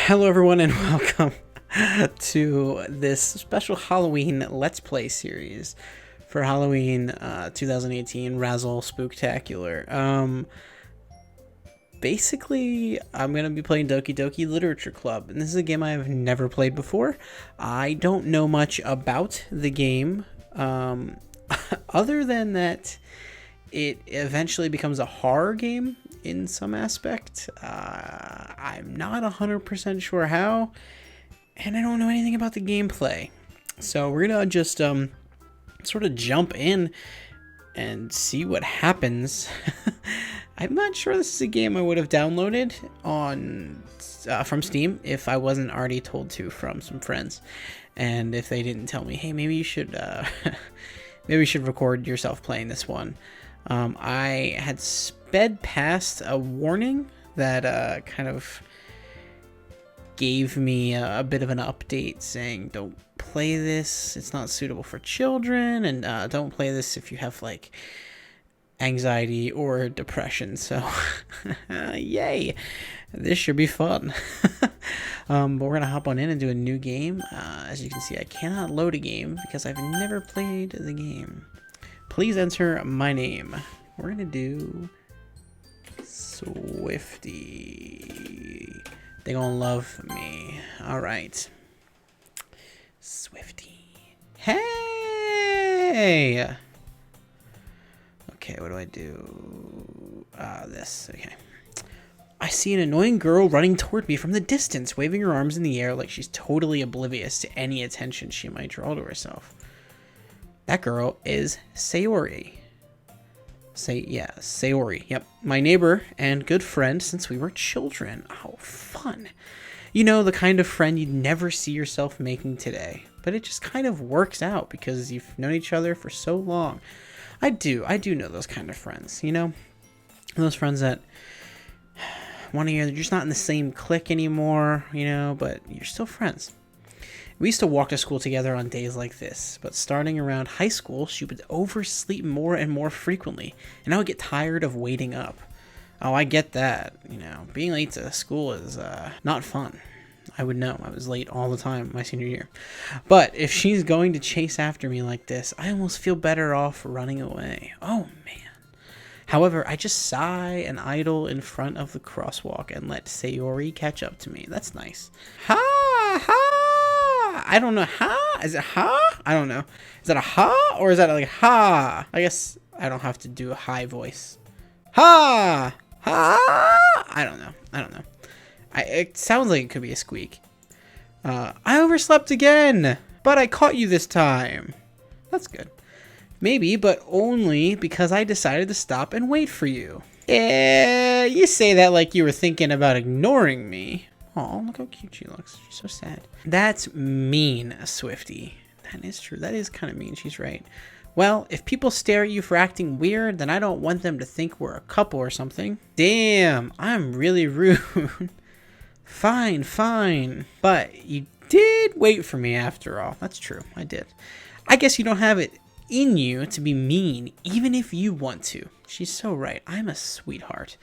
Hello everyone and welcome to this special Halloween Let's Play series for Halloween 2018 RAZZLE Spooktacular. Basically, I'm going to be playing Doki Doki Literature Club, and this is a game I have never played before. I don't know much about the game, other than that it eventually becomes a horror game in some aspect. I'm not 100% sure how, and I don't know anything about the gameplay. So we're gonna just sort of jump in and see what happens. I'm not sure this is a game I would have downloaded on from Steam if I wasn't already told to from some friends, and if they didn't tell me, hey, maybe you should maybe you should record yourself playing this one. I had sped past a warning that kind of gave me a bit of an update saying don't play this, it's not suitable for children, and don't play this if you have like anxiety or depression. So yay, this should be fun. But we're gonna hop on in and do a new game. As you can see, I cannot load a game because I've never played the game. Please enter my name. We're gonna do Swifty. They gonna love me. All right, Swifty. Hey. Okay, what do I do? This. Okay. I see an annoying girl running toward me from the distance, waving her arms in the air like she's totally oblivious to any attention she might draw to herself. That girl is Sayori. Sayori. Yep, my neighbor and good friend since we were children. Oh, fun. You know, the kind of friend you'd never see yourself making today. But it just kind of works out because you've known each other for so long. I do know those kind of friends, you know? Those friends that one year they're just not in the same clique anymore, you know, but you're still friends. We used to walk to school together on days like this, but starting around high school, she would oversleep more and more frequently, and I would get tired of waiting up. Oh, I get that. You know, being late to school is not fun. I would know. I was late all the time my senior year. But if she's going to chase after me like this, I almost feel better off running away. Oh, man. However, I just sigh and idle in front of the crosswalk and let Sayori catch up to me. That's nice. Ha! Ha! I don't know. Ha? Is it ha? I don't know. Is that a ha? Or is that like ha? I guess I don't have to do a high voice. Ha! Ha! I don't know. It sounds like it could be a squeak. I overslept again, but I caught you this time. That's good. Maybe, but only because I decided to stop and wait for you. You say that like you were thinking about ignoring me. Oh, look how cute she looks. She's so sad. That's mean, Swifty. That is true. That is kind of mean. She's right. Well, if people stare at you for acting weird, then I don't want them to think we're a couple or something. Damn, I'm really rude. Fine. But you did wait for me after all. That's true. I did. I guess you don't have it in you to be mean, even if you want to. She's so right. I'm a sweetheart.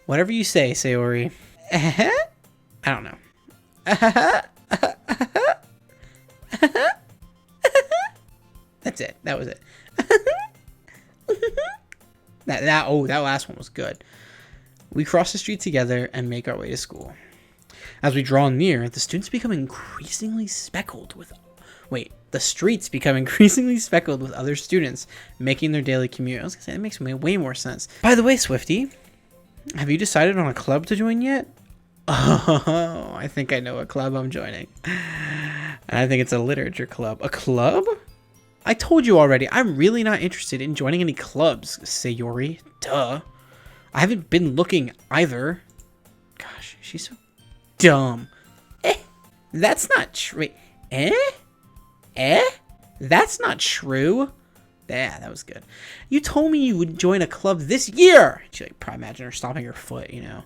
Whatever you say, Sayori. I don't know. That's it. That was it. that last one was good. We cross the street together and make our way to school. As we draw near, the streets become increasingly speckled with other students making their daily commute. I was gonna say, that makes way more sense. By the way, Swifty, have you decided on a club to join yet? Oh, I think I know what club I'm joining. And I think it's a literature club. A club? I told you already, I'm really not interested in joining any clubs, Sayori. Duh. I haven't been looking either. Gosh, she's so dumb. That's not true. That's not true. Yeah, that was good. You told me you would join a club this year. She probably imagine her stomping her foot, you know.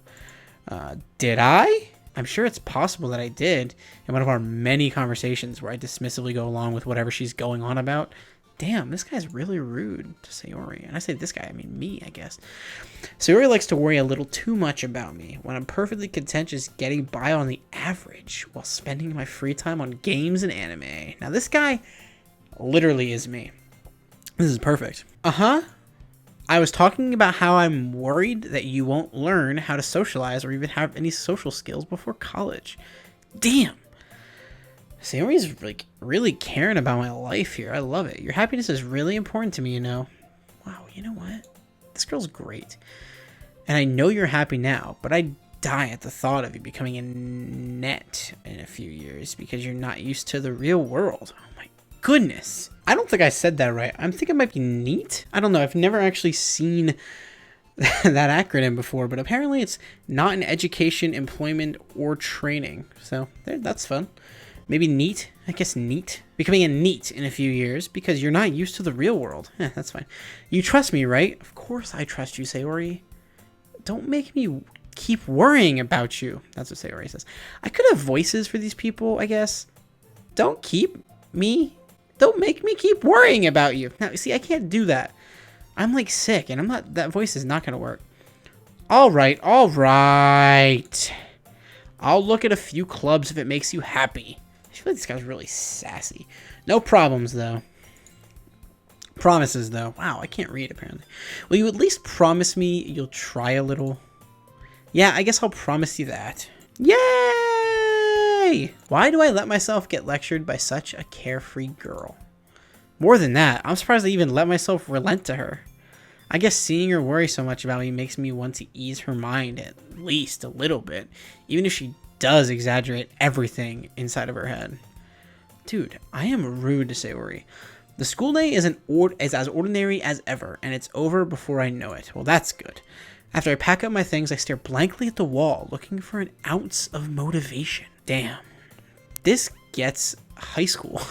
Did I? I'm sure it's possible that I did in one of our many conversations where I dismissively go along with whatever she's going on about. Damn, this guy's really rude to Sayori. And I say this guy, I mean me, I guess. Sayori likes to worry a little too much about me when I'm perfectly content just getting by on the average while spending my free time on games and anime. Now this guy literally is me. This is perfect. I was talking about how I'm worried that you won't learn how to socialize or even have any social skills before college. Damn. Sayori's like really caring about my life here. I love it. Your happiness is really important to me, you know. Wow, you know what? This girl's great. And I know you're happy now, but I die at the thought of you becoming a net in a few years because you're not used to the real world. Oh my goodness. I don't think I said that right. I'm thinking it might be neat. I don't know. I've never actually seen that acronym before, but apparently it's not in education, employment, or training. So that's fun. Maybe neat. I guess neat. Becoming a neat in a few years because you're not used to the real world. That's fine. You trust me, right? Of course I trust you, Sayori. Don't make me keep worrying about you. That's what Sayori says. I could have voices for these people, I guess. Don't make me keep worrying about you. Now, see, I can't do that. I'm like sick and that voice is not going to work. All right. I'll look at a few clubs if it makes you happy. I feel like this guy's really sassy. No problems, though. Promises, though. Wow, I can't read, apparently. Will you at least promise me you'll try a little? Yeah, I guess I'll promise you that. Yay! Why do I let myself get lectured by such a carefree girl? More than that, I'm surprised I even let myself relent to her. I guess seeing her worry so much about me makes me want to ease her mind at least a little bit, even if she does exaggerate everything inside of her head. Dude, I am rude to Sayori. The school day is as ordinary as ever, and it's over before I know it. Well, that's good. After I pack up my things, I stare blankly at the wall, looking for an ounce of motivation. Damn. This gets high school.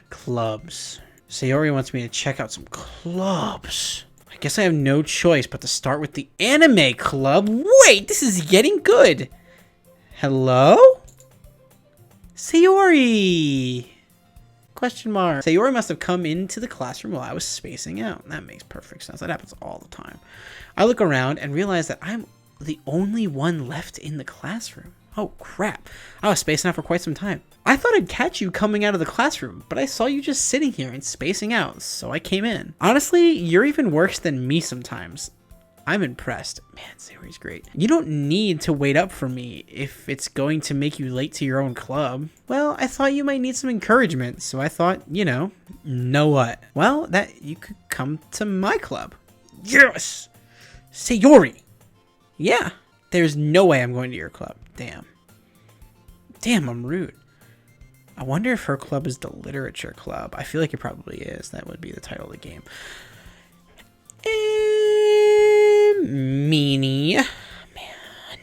Clubs. Sayori wants me to check out some clubs. I guess I have no choice but to start with the anime club. Wait, this is getting good. Hello? Sayori? Question mark. Sayori must have come into the classroom while I was spacing out. That makes perfect sense. That happens all the time. I look around and realize that I'm the only one left in the classroom. Oh, crap. I was spacing out for quite some time. I thought I'd catch you coming out of the classroom, but I saw you just sitting here and spacing out, so I came in. Honestly, you're even worse than me sometimes. I'm impressed. Man, Sayori's great. You don't need to wait up for me if it's going to make you late to your own club. Well, I thought you might need some encouragement, so I thought, know what? Well, that you could come to my club. Yes! Sayori! Yeah, there's no way I'm going to your club. Damn, I'm rude. I wonder if her club is the Literature Club. I feel like it probably is. That would be the title of the game. Meanie. Man,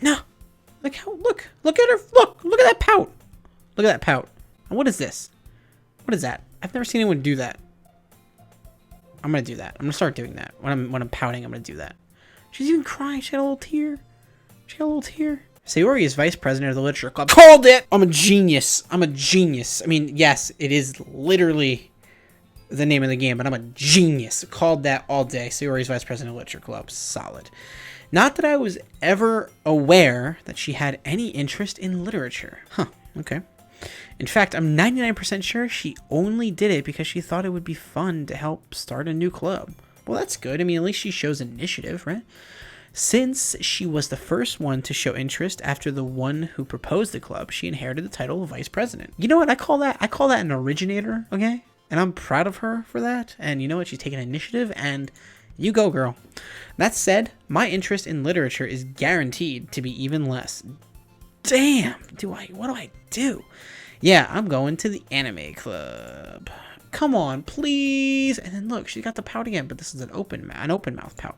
no. Look at her. Look at that pout. Look at that pout. And what is this? What is that? I've never seen anyone do that. I'm gonna do that. I'm gonna start doing that. When I'm pouting, I'm gonna do that. She's even crying. She had a little tear. Sayori is vice president of the Literature Club. Called it! I'm a genius. I mean, yes, it is literally the name of the game, but I'm a genius. Called that all day. Sayori's vice president of the Literature Club. Solid. Not that I was ever aware that she had any interest in literature. Huh, okay. In fact, I'm 99% sure she only did it because she thought it would be fun to help start a new club. Well, that's good. I mean, at least she shows initiative, right? Since she was the first one to show interest after the one who proposed the club, she inherited the title of vice president. You know what? I call that an originator, okay? And I'm proud of her for that. And you know what? She's taken initiative, and you go, girl. That said, my interest in literature is guaranteed to be even less. Damn, what do I do? Yeah, I'm going to the anime club. Come on, please. And then look, she got the pout again, but this is an open mouth pout.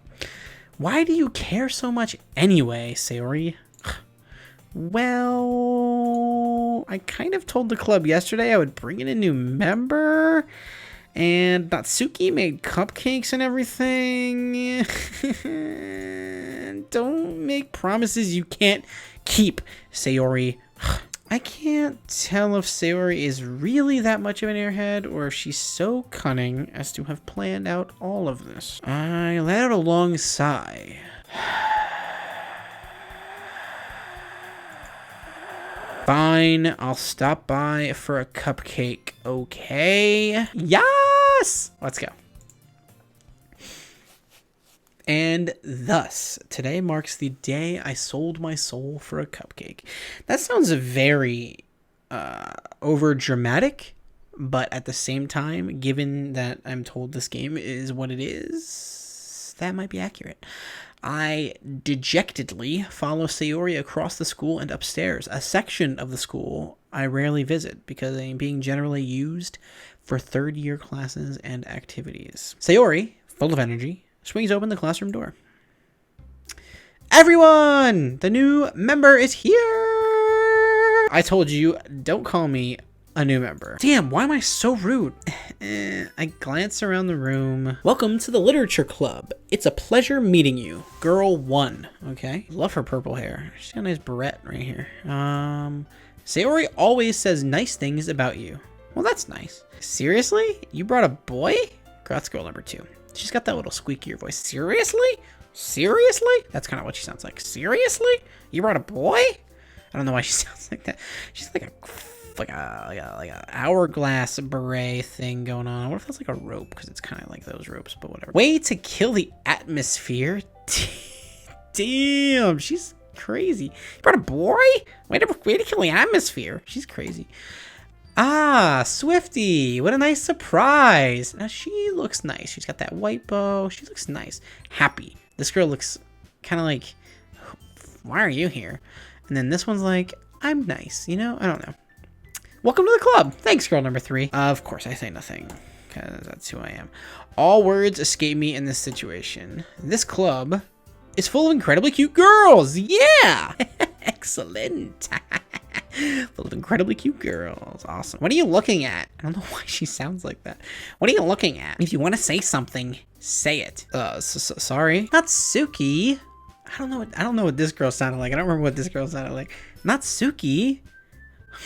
Why do you care so much anyway, Sayori? Well, I kind of told the club yesterday I would bring in a new member, and Natsuki made cupcakes and everything. Don't make promises you can't keep, Sayori. I can't tell if Sayori is really that much of an airhead or if she's so cunning as to have planned out all of this. I let out a long sigh. Fine, I'll stop by for a cupcake, okay? Yes! Let's go. And thus, today marks the day I sold my soul for a cupcake. That sounds very over dramatic, but at the same time, given that I'm told this game is what it is, that might be accurate. I dejectedly follow Sayori across the school and upstairs, a section of the school I rarely visit because I'm being generally used for third-year classes and activities. Sayori, full of energy, swings open the classroom door. Everyone! The new member is here! I told you, don't call me a new member. Damn, why am I so rude? I glance around the room. Welcome to the Literature Club. It's a pleasure meeting you. Girl 1. Okay. Love her purple hair. She's got a nice beret right here. Sayori always says nice things about you. Well, that's nice. Seriously? You brought a boy? That's girl number 2. She's got that little squeakier voice. Seriously? Seriously? That's kind of what she sounds like. Seriously? You brought a boy? I don't know why she sounds like that. She's like a hourglass beret thing going on. What if that's like a rope? Because it's kind of like those ropes, but whatever. Way to kill the atmosphere. Damn, she's crazy. You brought a boy? Way to kill the atmosphere. She's crazy. Ah, Swifty. What a nice surprise. Now she looks nice. She's got that white bow. She looks nice. Happy. This girl looks kind of like, why are you here? And then this one's like, I'm nice, you know? I don't know. Welcome to the club. Thanks, girl number 3. Of course, I say nothing, because that's who I am. All words escape me in this situation. This club is full of incredibly cute girls. Yeah! Excellent. Full of incredibly cute girls. Awesome. What are you looking at? I don't know why she sounds like that. What are you looking at? If you want to say something, say it. Sorry. Natsuki. I don't know what this girl sounded like. I don't remember what this girl sounded like. Natsuki.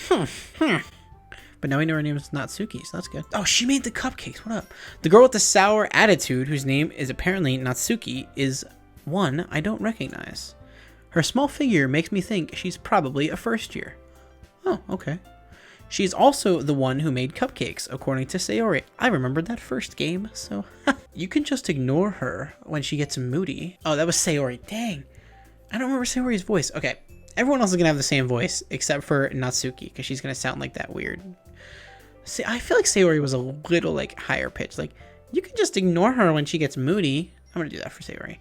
But now we know her name is Natsuki, so that's good. Oh, she made the cupcakes. What up? The girl with the sour attitude, whose name is apparently Natsuki, is one I don't recognize. Her small figure makes me think she's probably a first year. Oh, okay. She's also the one who made cupcakes, according to Sayori. I remembered that first game, so you can just ignore her when she gets moody. Oh, that was Sayori. Dang. I don't remember Sayori's voice. Okay. Everyone else is going to have the same voice, except for Natsuki, because she's going to sound like that weird. See, I feel like Sayori was a little, like, higher pitched. Like, you can just ignore her when she gets moody. I'm going to do that for Sayori.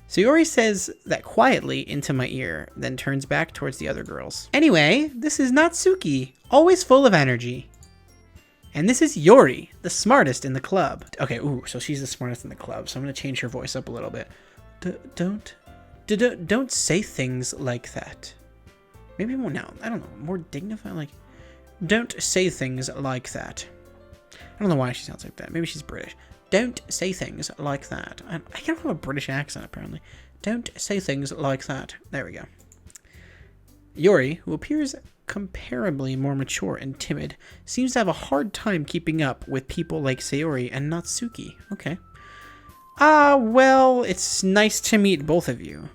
Sayori says that quietly into my ear, then turns back towards the other girls. Anyway, this is Natsuki, always full of energy. And this is Yori, the smartest in the club. Okay, ooh, so she's the smartest in the club, so I'm going to change her voice up a little bit. Don't say things like that. Maybe more now. I don't know. More dignified. Like, don't say things like that. I don't know why she sounds like that. Maybe she's British. Don't say things like that. I don't have a British accent, apparently. Don't say things like that. There we go. Yori, who appears comparably more mature and timid, seems to have a hard time keeping up with people like Sayori and Natsuki. Okay. Well, it's nice to meet both of you.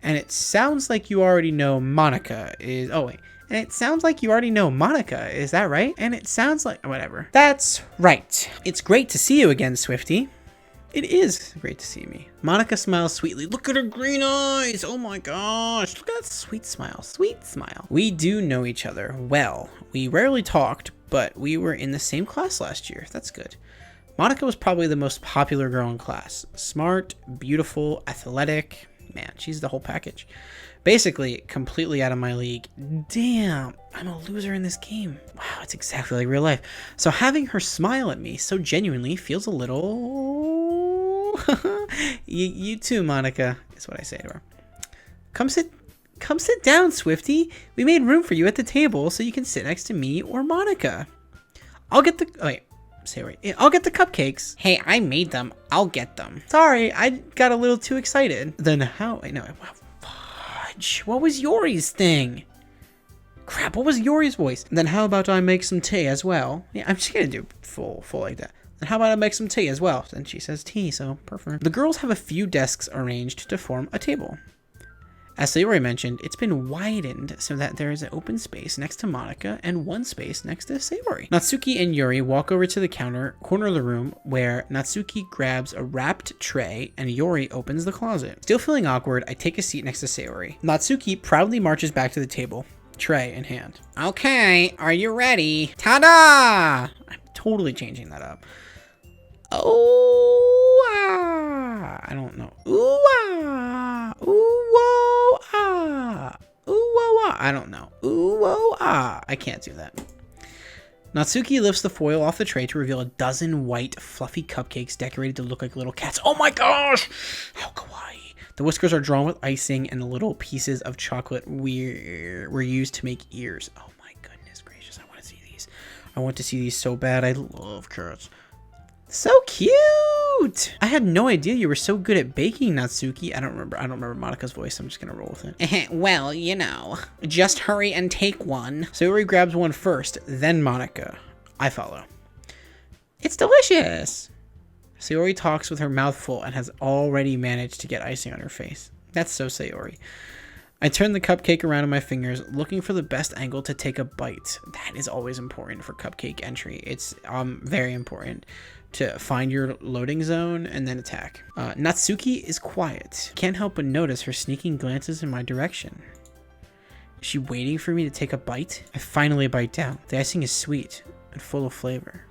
And it sounds like you already know Monica is... Oh, wait. And it sounds like you already know Monica, is that right? And it sounds like... Whatever. That's right. It's great to see you again, Swifty. It is great to see me. Monica smiles sweetly. Look at her green eyes! Oh my gosh! Look at that sweet smile. Sweet smile. We do know each other well. We rarely talked, but we were in the same class last year. That's good. Monica was probably the most popular girl in class. Smart, beautiful, athletic. Man, she's the whole package. Basically, completely out of my league. Damn, I'm a loser in this game. Wow, it's exactly like real life. So having her smile at me so genuinely feels a little... you too, Monica, is what I say to her. Come sit down, Swifty. We made room for you at the table so you can sit next to me or Monica. I'll get the... Oh, wait. Sayori. I'll get the cupcakes. Hey, I made them. I'll get them. Sorry, I got a little too excited. Then how? Wait, no. Fudge. What was Yori's thing? Crap, what was Yori's voice? Then how about I make some tea as well? Yeah, I'm just gonna do full like that. Then how about I make some tea as well? And she says tea, so perfect. The girls have a few desks arranged to form a table. As Sayori mentioned, it's been widened so that there is an open space next to Monica and one space next to Sayori. Natsuki and Yuri walk over to the corner of the room where Natsuki grabs a wrapped tray and Yuri opens the closet. Still feeling awkward, I take a seat next to Sayori. Natsuki proudly marches back to the table, tray in hand. Okay, are you ready? Ta-da! I'm totally changing that up. Oh, ah. I don't know. Ooh, ah. Ooh, whoa, ah. Ooh, whoa, ah. I don't know. Ooh, whoa, ah. I can't do that. Natsuki lifts the foil off the tray to reveal a dozen white, fluffy cupcakes decorated to look like little cats. Oh my gosh! How kawaii. The whiskers are drawn with icing, and the little pieces of chocolate were used to make ears. Oh my goodness gracious, I want to see these. I want to see these so bad. I love carrots. So cute! I had no idea you were so good at baking, Natsuki. I don't remember Monica's voice. I'm just gonna roll with it. Well, you know. Just hurry and take one. Sayori grabs one first, then Monica. I follow. It's delicious! Sayori talks with her mouth full and has already managed to get icing on her face. That's so Sayori. I turn the cupcake around in my fingers, looking for the best angle to take a bite. That is always important for cupcake entry. It's very important to find your loading zone and then attack. Natsuki is quiet. Can't help but notice her sneaking glances in my direction. Is she waiting for me to take a bite? I finally bite down. The icing is sweet and full of flavor.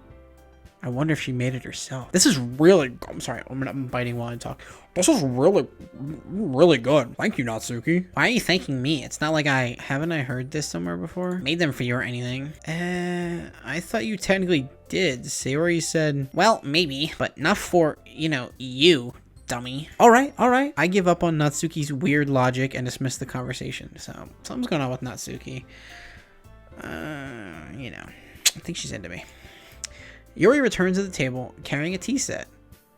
I wonder if she made it herself. This is really... I'm sorry, I'm biting while I talk. This is really good. Thank you, Natsuki. Why are you thanking me? It's not like haven't I heard this somewhere before? Made them for you or anything. I thought you technically did. Sayori said, well, maybe, but not for, you, dummy. All right. I give up on Natsuki's weird logic and dismiss the conversation. So, something's going on with Natsuki. I think she's into me. Yuri returns to the table carrying a tea set.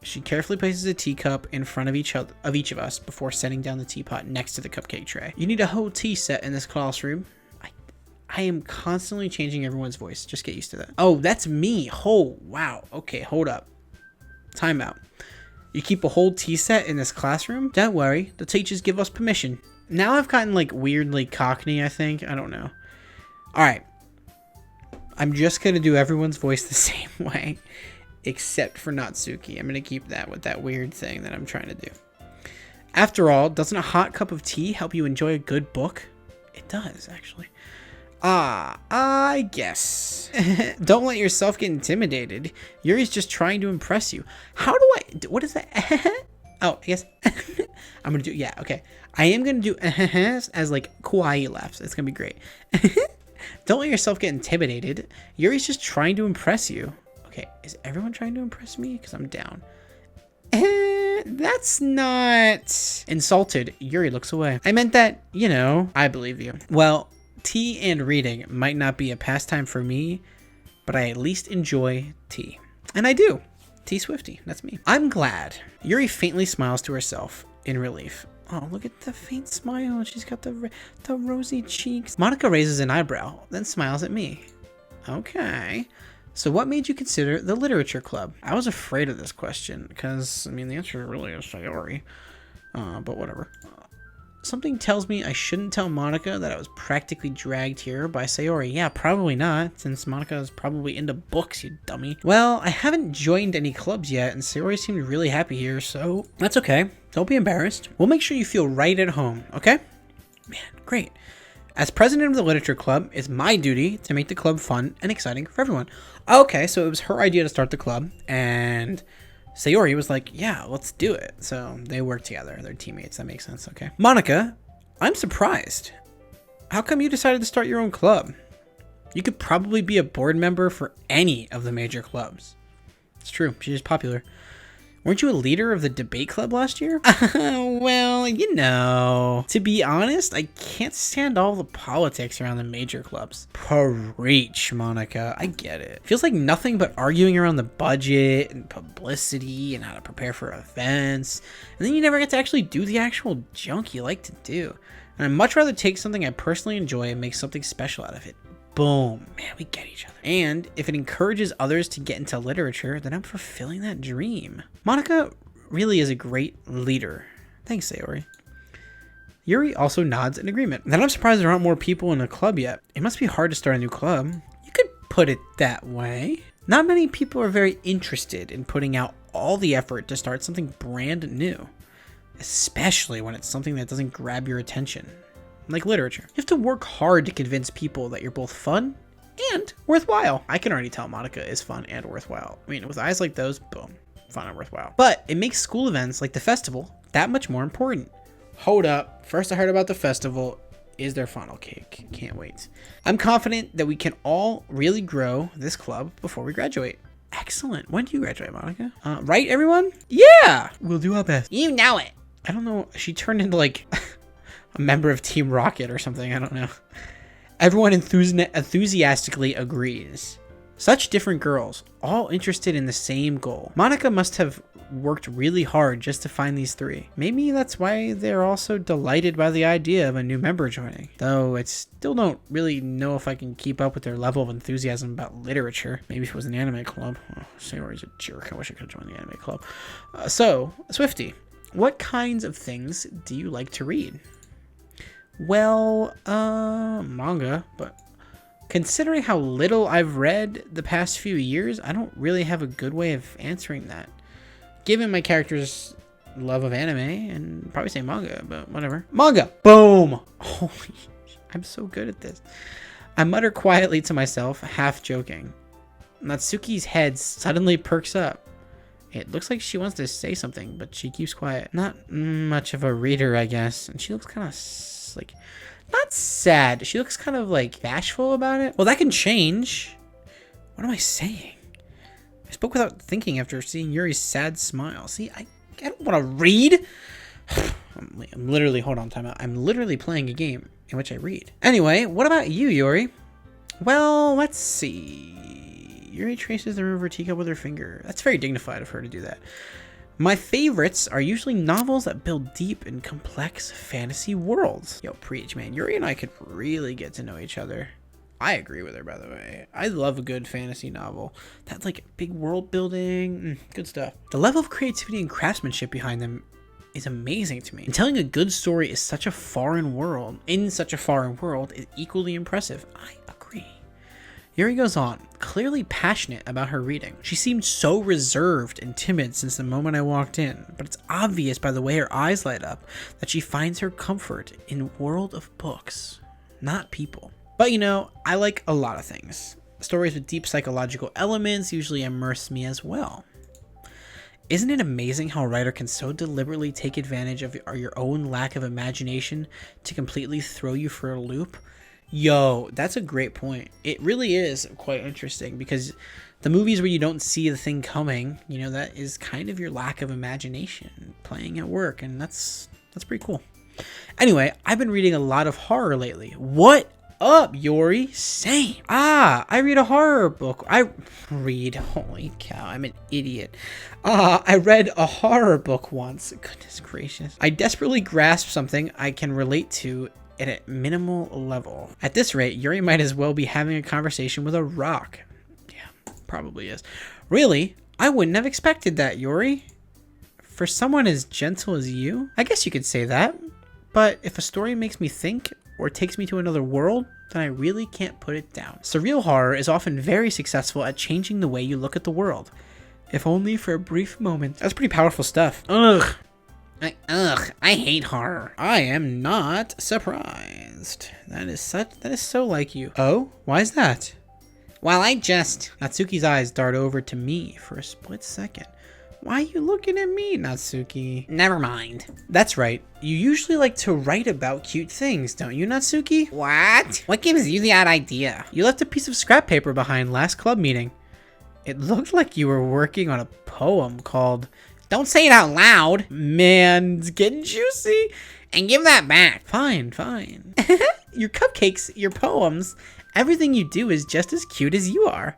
She carefully places a teacup in front of each of us before setting down the teapot next to the cupcake tray. You need a whole tea set in this classroom. I am constantly changing everyone's voice. Just get used to that. Oh, that's me. Oh, wow. Okay, hold up. Time out. You keep a whole tea set in this classroom? Don't worry. The teachers give us permission. Now I've gotten weirdly cockney, I think. I don't know. All right. I'm just going to do everyone's voice the same way, except for Natsuki. I'm going to keep that with that weird thing that I'm trying to do. After all, doesn't a hot cup of tea help you enjoy a good book? It does, actually. I guess. Don't let yourself get intimidated. Yuri's just trying to impress you. How do I... What is that? Oh, I guess... I'm going to do... Yeah, okay. I am going to do as kawaii laughs. It's going to be great. Don't let yourself get intimidated. Yuri's just trying to impress you. Okay, is everyone trying to impress me? Because I'm down. That's not... Insulted, Yuri looks away. I meant that, I believe you. Well, tea and reading might not be a pastime for me, but I at least enjoy tea. And I do. Teaswifty, that's me. I'm glad. Yuri faintly smiles to herself in relief. Oh, look at the faint smile. She's got the rosy cheeks. Monica raises an eyebrow, then smiles at me. Okay. So what made you consider the literature club? I was afraid of this question because, the answer really is Sayori. But whatever. Something tells me I shouldn't tell Monica that I was practically dragged here by Sayori. Yeah, probably not, since Monica is probably into books, you dummy. Well, I haven't joined any clubs yet, and Sayori seemed really happy here, so that's okay. Don't be embarrassed. We'll make sure you feel right at home, okay? Man, great. As president of the literature club, it's my duty to make the club fun and exciting for everyone. Okay, so it was her idea to start the club, and Sayori was like, yeah, let's do it. So they work together. They're teammates. That makes sense. Okay. Monica, I'm surprised. How come you decided to start your own club? You could probably be a board member for any of the major clubs. It's true. She's popular. Weren't you a leader of the debate club last year? Well, to be honest, I can't stand all the politics around the major clubs. Preach, Monica. I get it. Feels like nothing but arguing around the budget and publicity and how to prepare for events. And then you never get to actually do the actual junk you like to do. And I'd much rather take something I personally enjoy and make something special out of it. Boom. Man, we get each other. And if it encourages others to get into literature, then I'm fulfilling that dream. Monica really is a great leader. Thanks, Sayori. Yuri also nods in agreement. Then I'm surprised there aren't more people in the club yet. It must be hard to start a new club. You could put it that way. Not many people are very interested in putting out all the effort to start something brand new, especially when it's something that doesn't grab your attention, like literature. You have to work hard to convince people that you're both fun and worthwhile. I can already tell Monica is fun and worthwhile. I mean, with eyes like those, boom, fun and worthwhile. But it makes school events like the festival that much more important. Hold up. First I heard about the festival is their funnel cake. Can't wait. I'm confident that we can all really grow this club before we graduate. Excellent. When do you graduate, Monica? Right, everyone? Yeah! We'll do our best. You know it. I don't know. She turned into like a member of Team Rocket or something. I don't know. Everyone enthusiastically agrees. Such different girls, all interested in the same goal. Monica must have worked really hard just to find these three. Maybe that's why they're all so delighted by the idea of a new member joining. Though I still don't really know if I can keep up with their level of enthusiasm about literature. Maybe if it was an anime club. Oh, Sayori's a jerk. I wish I could have joined the anime club. So, Swifty, what kinds of things do you like to read? Well, manga, but considering how little I've read the past few years, I don't really have a good way of answering that. Given my character's love of anime, and probably say manga, but whatever. Manga! Boom! Holy, I'm so good at this. I mutter quietly to myself, half joking. Natsuki's head suddenly perks up. It looks like she wants to say something, but she keeps quiet. Not much of a reader, I guess. And she looks kind of like, not sad. She looks kind of like bashful about it. Well, that can change. What am I saying? I spoke without thinking after seeing Yuri's sad smile. See, I don't want to read. I'm literally, hold on, time out. I'm literally playing a game in which I read. Anyway, what about you, Yuri? Well, let's see. Yuri traces the rim of her teacup with her finger. That's very dignified of her to do that. My favorites are usually novels that build deep and complex fantasy worlds. Yo, preach, man. Yuri and I could really get to know each other. I agree with her, by the way. I love a good fantasy novel. That's like big world building, good stuff. The level of creativity and craftsmanship behind them is amazing to me. And telling a good story is such a foreign world, is equally impressive. I agree. Yuri goes on, clearly passionate about her reading. She seemed so reserved and timid since the moment I walked in, but it's obvious by the way her eyes light up that she finds her comfort in a world of books, not people. But you know, I like a lot of things. Stories with deep psychological elements usually immerse me as well. Isn't it amazing how a writer can so deliberately take advantage of your own lack of imagination to completely throw you for a loop? Yo, that's a great point. It really is quite interesting because the movies where you don't see the thing coming, you know, that is kind of your lack of imagination playing at work, and that's pretty cool. Anyway, I've been reading a lot of horror lately. What up, Yuri? Same. I read a horror book. Holy cow, I'm an idiot. I read a horror book once. Goodness gracious. I desperately grasped something I can relate to at a minimal level. At this rate, Yuri might as well be having a conversation with a rock. Yeah, probably is. Really? I wouldn't have expected that, Yuri. For someone as gentle as you? I guess you could say that. But if a story makes me think or takes me to another world, then I really can't put it down. Surreal horror is often very successful at changing the way you look at the world, if only for a brief moment. That's pretty powerful stuff. Ugh, I hate horror. I am not surprised. That is so like you. Oh, why is that? Well, Natsuki's eyes dart over to me for a split second. Why are you looking at me, Natsuki? Never mind. That's right. You usually like to write about cute things, don't you, Natsuki? What? What gives you that idea? You left a piece of scrap paper behind last club meeting. It looked like you were working on a poem called... Don't say it out loud. Man, it's getting juicy. And give that back. Fine. Your cupcakes, your poems, everything you do is just as cute as you are.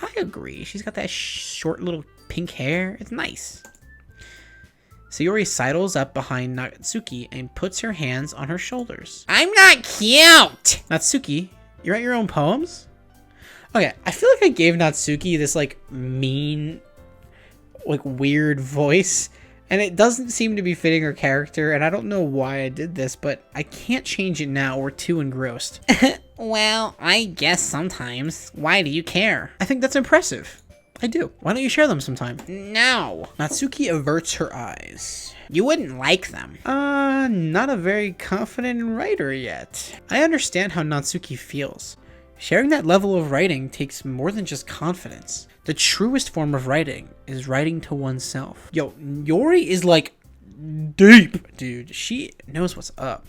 I agree. She's got that short little pink hair. It's nice. Sayori sidles up behind Natsuki and puts her hands on her shoulders. I'm not cute! Natsuki, you write your own poems? Okay, I feel like I gave Natsuki this, like, mean, like, weird voice, and it doesn't seem to be fitting her character, and I don't know why I did this, but I can't change it now. We're too engrossed. Well, I guess sometimes. Why do you care? I think that's impressive. I do. Why don't you share them sometime? No. Natsuki averts her eyes. You wouldn't like them. Not a very confident writer yet. I understand how Natsuki feels. Sharing that level of writing takes more than just confidence. The truest form of writing is writing to oneself. Yo, Yori is like deep, dude. She knows what's up.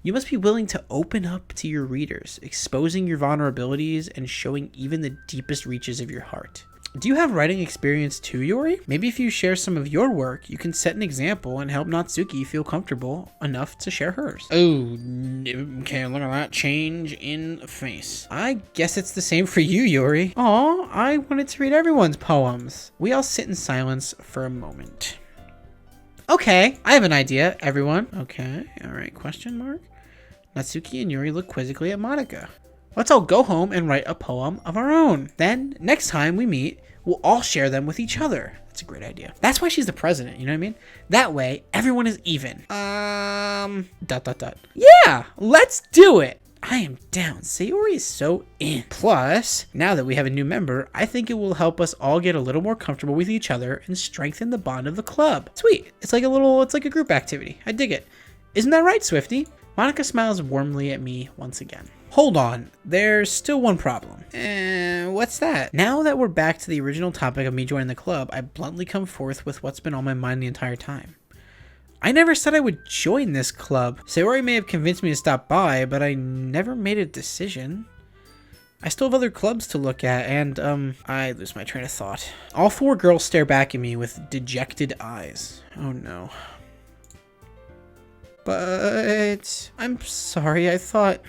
You must be willing to open up to your readers, exposing your vulnerabilities and showing even the deepest reaches of your heart. Do you have writing experience too, Yori? Maybe if you share some of your work, you can set an example and help Natsuki feel comfortable enough to share hers. Oh, okay, look at that change in face. I guess it's the same for you, Yori. Aw, I wanted to read everyone's poems. We all sit in silence for a moment. Okay, I have an idea, everyone. Okay, alright, question mark. Natsuki and Yori look quizzically at Monica. Let's all go home and write a poem of our own. Then, next time we meet, we'll all share them with each other. That's a great idea. That's why she's the president, you know what I mean? That way, everyone is even. Yeah, let's do it. I am down. Sayori is so in. Plus, now that we have a new member, I think it will help us all get a little more comfortable with each other and strengthen the bond of the club. Sweet. It's like a group activity. I dig it. Isn't that right, Swifty? Monica smiles warmly at me once again. Hold on, there's still one problem. What's that? Now that we're back to the original topic of me joining the club, I bluntly come forth with what's been on my mind the entire time. I never said I would join this club. Sayori may have convinced me to stop by, but I never made a decision. I still have other clubs to look at, and, I lose my train of thought. All four girls stare back at me with dejected eyes. Oh no. But I'm sorry, I thought...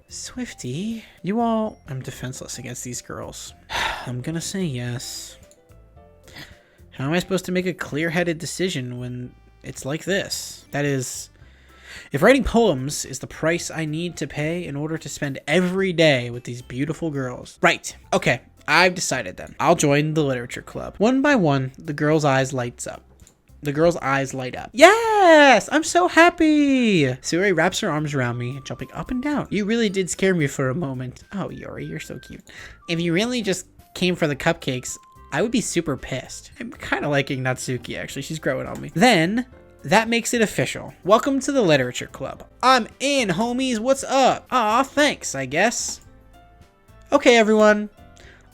Swifty, I'm defenseless against these girls. I'm gonna say yes. How am I supposed to make a clear-headed decision when it's like this? That is, if writing poems is the price I need to pay in order to spend every day with these beautiful girls. Right, okay, I've decided then. I'll join the literature club. One by one, the girls' eyes light up. Yes! I'm so happy! Sayori wraps her arms around me, jumping up and down. You really did scare me for a moment. Oh, Yori, you're so cute. If you really just came for the cupcakes, I would be super pissed. I'm kind of liking Natsuki, actually. She's growing on me. Then, that makes it official. Welcome to the literature club. I'm in, homies. What's up? Aw, thanks, I guess. Okay, everyone.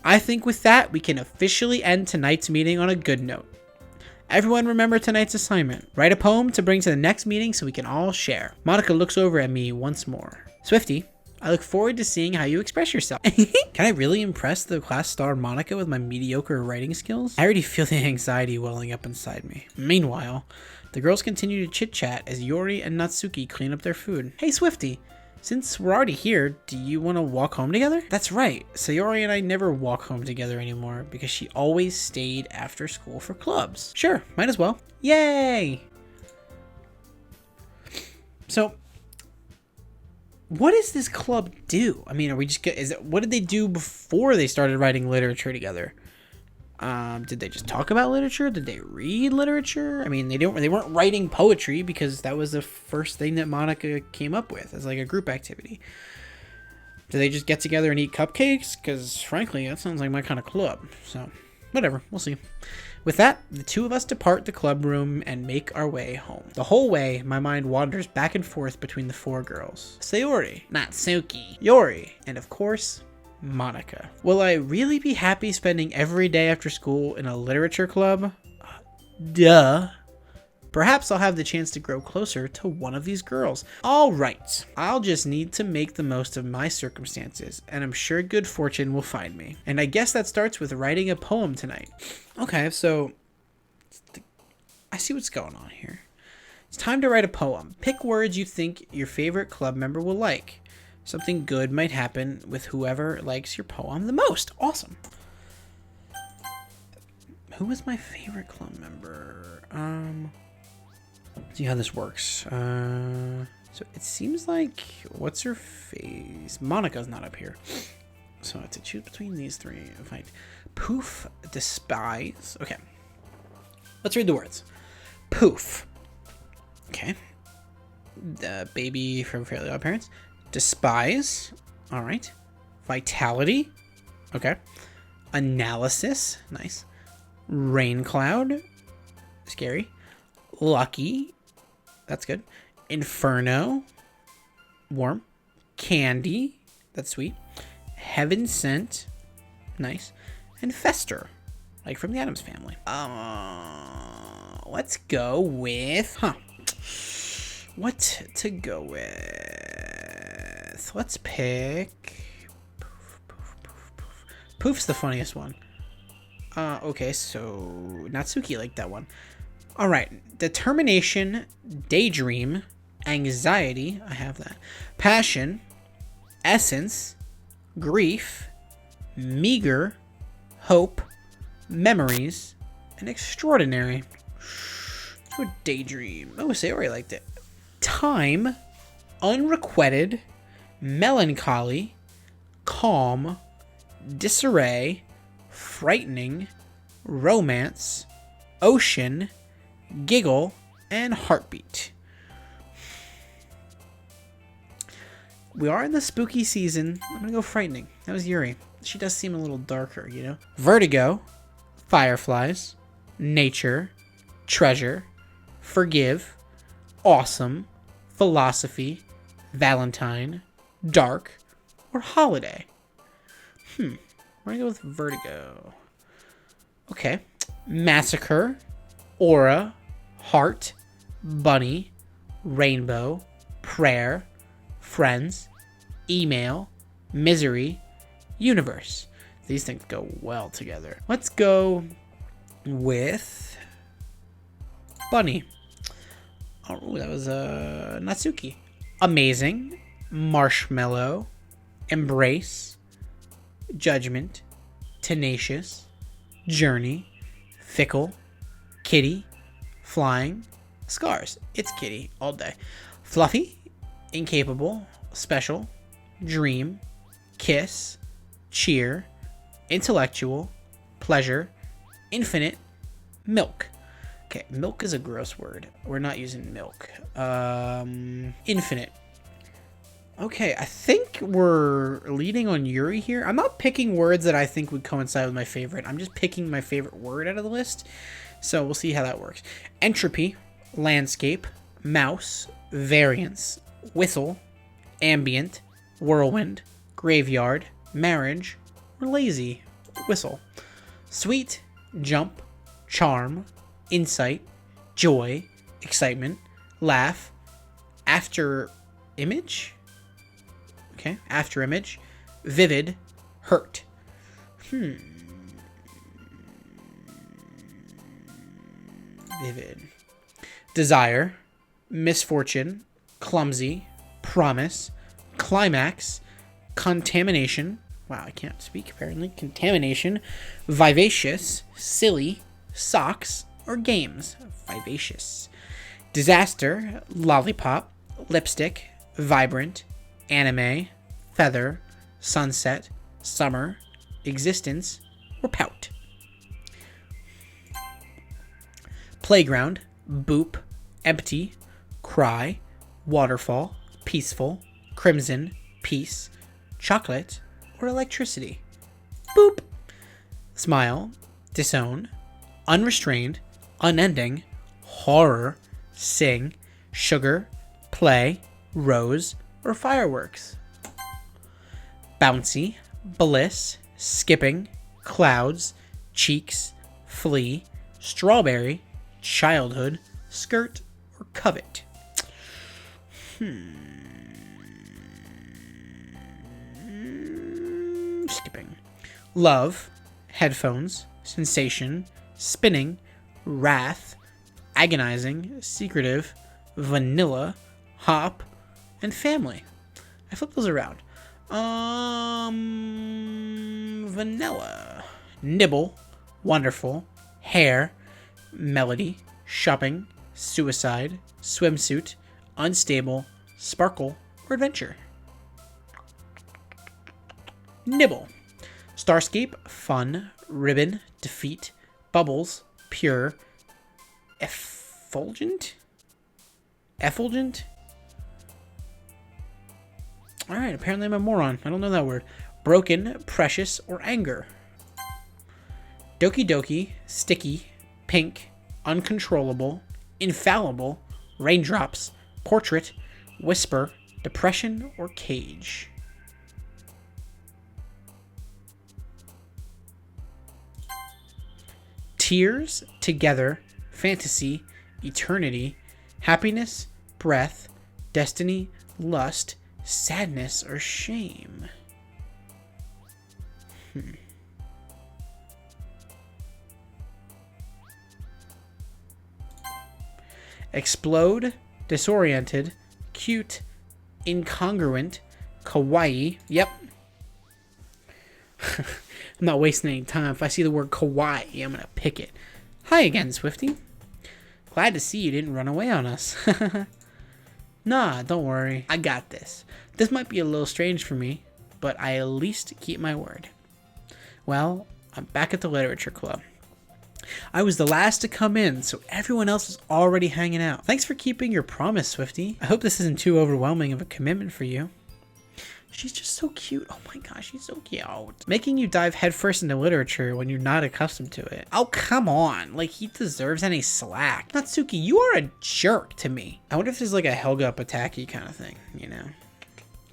I think with that, we can officially end tonight's meeting on a good note. Everyone remember tonight's assignment. Write a poem to bring to the next meeting so we can all share. Monica looks over at me once more. Swifty, I look forward to seeing how you express yourself. Can I really impress the class star Monica with my mediocre writing skills? I already feel the anxiety welling up inside me. Meanwhile, the girls continue to chit-chat as Yori and Natsuki clean up their food. Hey Swifty, since we're already here, do you want to walk home together? That's right, Sayori and I never walk home together anymore because she always stayed after school for clubs. Sure, might as well. Yay! So, what does this club do? I mean, are we just what did they do before they started writing literature together? Did they just talk about literature? Did they read literature? I mean, they weren't writing poetry because that was the first thing that Monica came up with as like a group activity. Do they just get together and eat cupcakes? Because frankly, that sounds like my kind of club. So, whatever, we'll see. With that, the two of us depart the club room and make our way home. The whole way, my mind wanders back and forth between the four girls. Sayori, Natsuki, Yori, and of course, Monica. Will I really be happy spending every day after school in a literature club? Duh. Perhaps I'll have the chance to grow closer to one of these girls. All right, I'll just need to make the most of my circumstances, and I'm sure good fortune will find me. And I guess that starts with writing a poem tonight. Okay, so I see what's going on here. It's time to write a poem. Pick words you think your favorite club member will like. Something good might happen with whoever likes your poem the most. Awesome. Who was my favorite club member? See how this works. So it seems like, what's her face? Monica's not up here. So I have to choose between these three. Fight. Poof, despise. Okay. Let's read the words. Poof. Okay. The baby from Fairly Odd Parents. Despise. All right. Vitality. Okay. Analysis. Nice. Rain cloud. Scary. Lucky. That's good. Inferno. Warm. Candy. That's sweet. Heaven sent. Nice. And fester. Like from the Addams Family. Let's go with... What to go with? Let's pick... Poof's the funniest one. Okay, so Natsuki liked that one. All right, determination, daydream, anxiety, I have that. Passion, essence, grief, meager, hope, memories, and extraordinary. Let's go daydream. Oh, Sayori liked it. Time, unrequited, melancholy, calm, disarray, frightening, romance, ocean, giggle, and heartbeat. We are in the spooky season. I'm gonna go frightening. That was Yuri. She does seem a little darker, you know? Vertigo, fireflies, nature, treasure, forgive, awesome, philosophy, Valentine, dark, or holiday. We're gonna go with vertigo. Okay. Massacre, aura, heart, bunny, rainbow, prayer, friends, email, misery, universe. These things go well together. Let's go with bunny. Oh, that was Natsuki. Amazing, marshmallow, embrace, judgment, tenacious, journey, fickle, kitty, flying, scars. It's kitty all day. Fluffy, incapable, special, dream, kiss, cheer, intellectual, pleasure, infinite, milk. Okay, milk is a gross word. We're not using milk. Infinite. Okay, I think we're leading on Yuri here. I'm not picking words that I think would coincide with my favorite. I'm just picking my favorite word out of the list. So we'll see how that works. Entropy, landscape, mouse, variance, whistle, ambient, whirlwind, graveyard, marriage, or lazy, whistle. Sweet, jump, charm, insight, joy, excitement, laugh, after image. Okay, after image, vivid, hurt. Vivid. Desire, misfortune, clumsy, promise, climax, contamination. Wow, I can't speak apparently. Contamination, vivacious, silly, socks, or games. Vivacious. Disaster, lollipop, lipstick, vibrant, anime, feather, sunset, summer, existence, or pout. Playground, boop, empty, cry, waterfall, peaceful, crimson, peace, chocolate, or electricity. Boop. Smile, disown, unrestrained, unending, horror, sing, sugar, play, rose, or fireworks. Bouncy, bliss, skipping, clouds, cheeks, flea, strawberry, childhood, skirt, or covet. Skipping. Love, headphones, sensation, spinning, wrath, agonizing, secretive, vanilla, hop, and family. I flip those around. Vanilla. Nibble, wonderful, hair, melody, shopping, suicide, swimsuit, unstable, sparkle, or adventure. Nibble. Starscape, fun, ribbon, defeat, bubbles, pure, effulgent? Effulgent? Alright, apparently I'm a moron. I don't know that word. Broken, precious, or anger. Doki Doki, sticky, pink, uncontrollable, infallible, raindrops, portrait, whisper, depression, or cage. Tears, together, fantasy, eternity, happiness, breath, destiny, lust, sadness, or shame. Explode, disoriented, cute, incongruent, kawaii. Yep. I'm not wasting any time. If I see the word kawaii, I'm going to pick it. Hi again, Swifty. Glad to see you didn't run away on us. Nah, don't worry. I got this. This might be a little strange for me, but I at least keep my word. Well, I'm back at the literature club. I was the last to come in, so everyone else is already hanging out. Thanks for keeping your promise, Swifty. I hope this isn't too overwhelming of a commitment for you. She's just so cute. Oh my gosh, she's so cute. Making you dive headfirst into literature when you're not accustomed to it. Oh, come on. Like, he deserves any slack. Natsuki, you are a jerk to me. I wonder if there's like a Helga Pataki kind of thing, you know?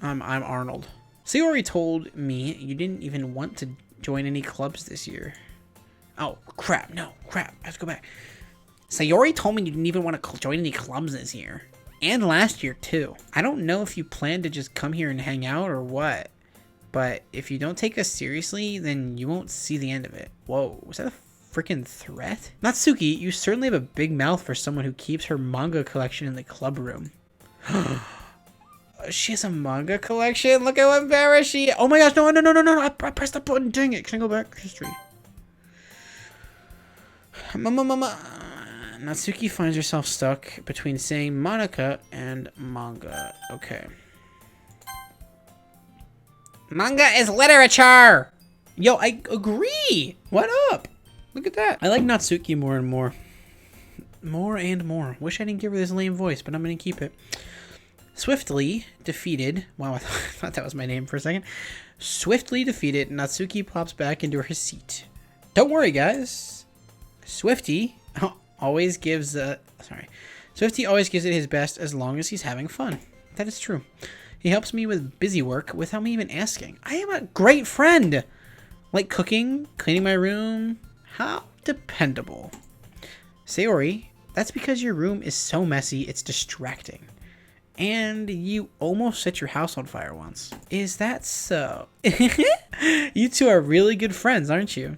I'm Arnold. Sayori told me you didn't even want to join any clubs this year. Oh, crap. No, crap. I have to go back. Sayori told me you didn't even want to join any clubs this year. And last year, too. I don't know if you plan to just come here and hang out or what. But if you don't take us seriously, then you won't see the end of it. Whoa, was that a freaking threat? Natsuki, you certainly have a big mouth for someone who keeps her manga collection in the club room. She has a manga collection? Look how embarrassed she is. Oh my gosh, no. I pressed the button. Dang it. Can I go back? History. Natsuki finds herself stuck between saying Monica and manga. Okay. Manga is literature! Yo, I agree! What up? Look at that. I like Natsuki more and more. More and more. Wish I didn't give her this lame voice, but I'm gonna keep it. Swiftly defeated. Wow, I thought that was my name for a second. Swiftly defeated, Natsuki pops back into her seat. Don't worry, guys. Swifty always gives Swifty always gives it his best as long as he's having fun. That is true. He helps me with busy work without me even asking. I am a great friend. Like cooking, cleaning my room. How dependable. Sayori, that's because your room is so messy it's distracting. And you almost set your house on fire once. Is that so? You two are really good friends, aren't you?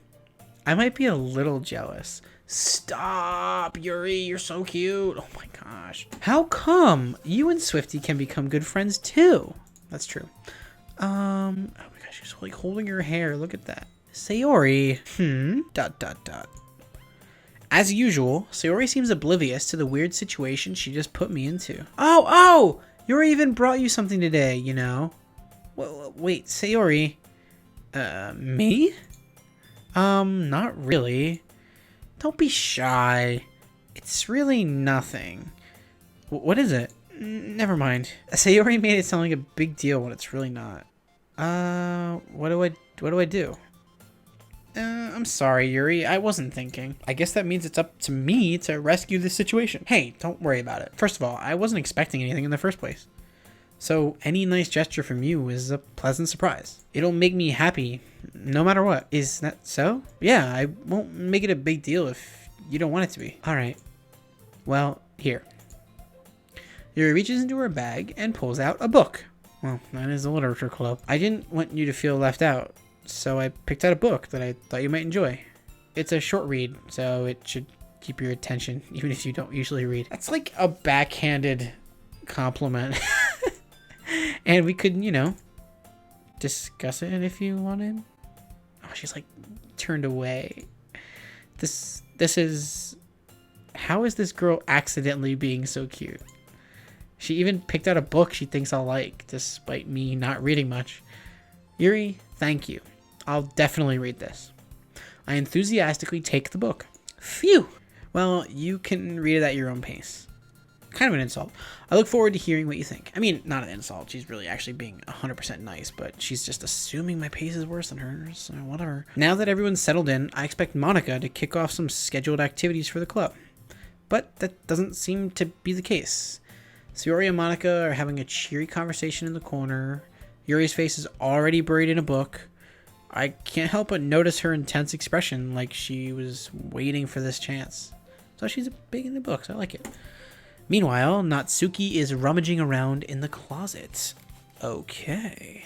I might be a little jealous. Stop, Yuri, you're so cute. Oh my gosh. How come you and Swifty can become good friends too? That's true. Oh my gosh, she's like holding her hair. Look at that. Sayori. As usual, Sayori seems oblivious to the weird situation she just put me into. Oh! Yuri even brought you something today, you know? Wait, Sayori. Me? Not really. Don't be shy. It's really nothing. What is it? Never mind. Sayori made it sound like a big deal when it's really not. What do I do? I'm sorry, Yuri. I wasn't thinking. I guess that means it's up to me to rescue this situation. Hey, don't worry about it. First of all, I wasn't expecting anything in the first place. So any nice gesture from you is a pleasant surprise. It'll make me happy no matter what. Is that so? Yeah, I won't make it a big deal if you don't want it to be. All right. Well, here. Yuri reaches into her bag and pulls out a book. Well, that is a literature club. I didn't want you to feel left out, so I picked out a book that I thought you might enjoy. It's a short read, so it should keep your attention, even if you don't usually read. That's like a backhanded compliment. And we could, discuss it if you wanted. Oh, she's like turned away. This is How is this girl accidentally being so cute? She even picked out a book she thinks I'll like, despite me not reading much. Yuri, thank you. I'll definitely read this. I enthusiastically take the book. Phew! Well, you can read it at your own pace. Kind of an insult. I look forward to hearing what you think. I mean, not an insult. She's really actually being 100% nice, but she's just assuming my pace is worse than hers. So whatever. Now that everyone's settled in, I expect Monica to kick off some scheduled activities for the club. But that doesn't seem to be the case. Sayori and Monica are having a cheery conversation in the corner. Yuri's face is already buried in a book. I can't help but notice her intense expression, like she was waiting for this chance. So she's big into books. I like it. Meanwhile, Natsuki is rummaging around in the closet. Okay.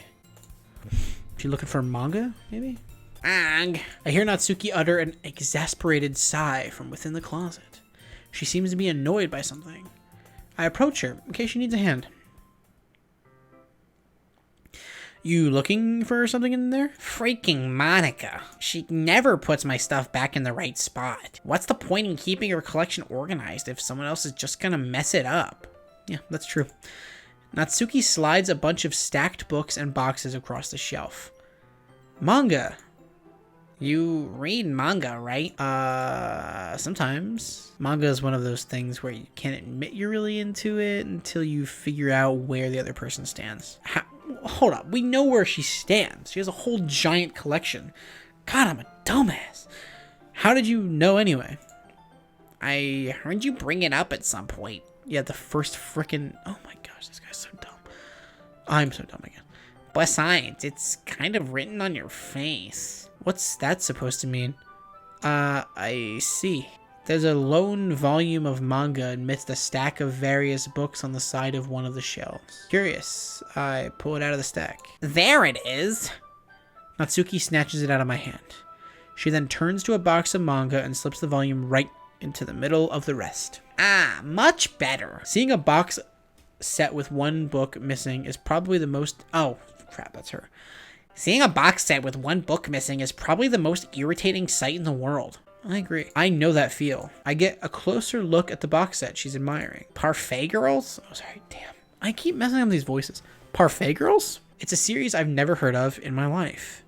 She looking for manga, maybe? Ag. I hear Natsuki utter an exasperated sigh from within the closet. She seems to be annoyed by something. I approach her in case she needs a hand. You looking for something in there? Freaking Monica. She never puts my stuff back in the right spot. What's the point in keeping her collection organized if someone else is just gonna mess it up? Yeah, that's true. Natsuki slides a bunch of stacked books and boxes across the shelf. Manga. You read manga, right? Sometimes. Manga is one of those things where you can't admit you're really into it until you figure out where the other person stands. Hold up, we know where she stands. She has a whole giant collection. God, I'm a dumbass. How did you know anyway? I heard you bring it up at some point. Yeah, the first frickin'... Oh my gosh, this guy's so dumb. I'm so dumb again. Besides, it's kind of written on your face. What's that supposed to mean? I see. There's a lone volume of manga amidst a stack of various books on the side of one of the shelves. Curious. I pull it out of the stack. There it is. Natsuki snatches it out of my hand. She then turns to a box of manga and slips the volume right into the middle of the rest. Ah, much better. Seeing a box set with one book missing is probably the most... Oh, crap, that's her. Seeing a box set with one book missing is probably the most irritating sight in the world. I agree. I know that feel. I get a closer look at the box set she's admiring. Parfait Girls? Oh, sorry, damn. I keep messing up these voices. Parfait Girls? It's a series I've never heard of in my life.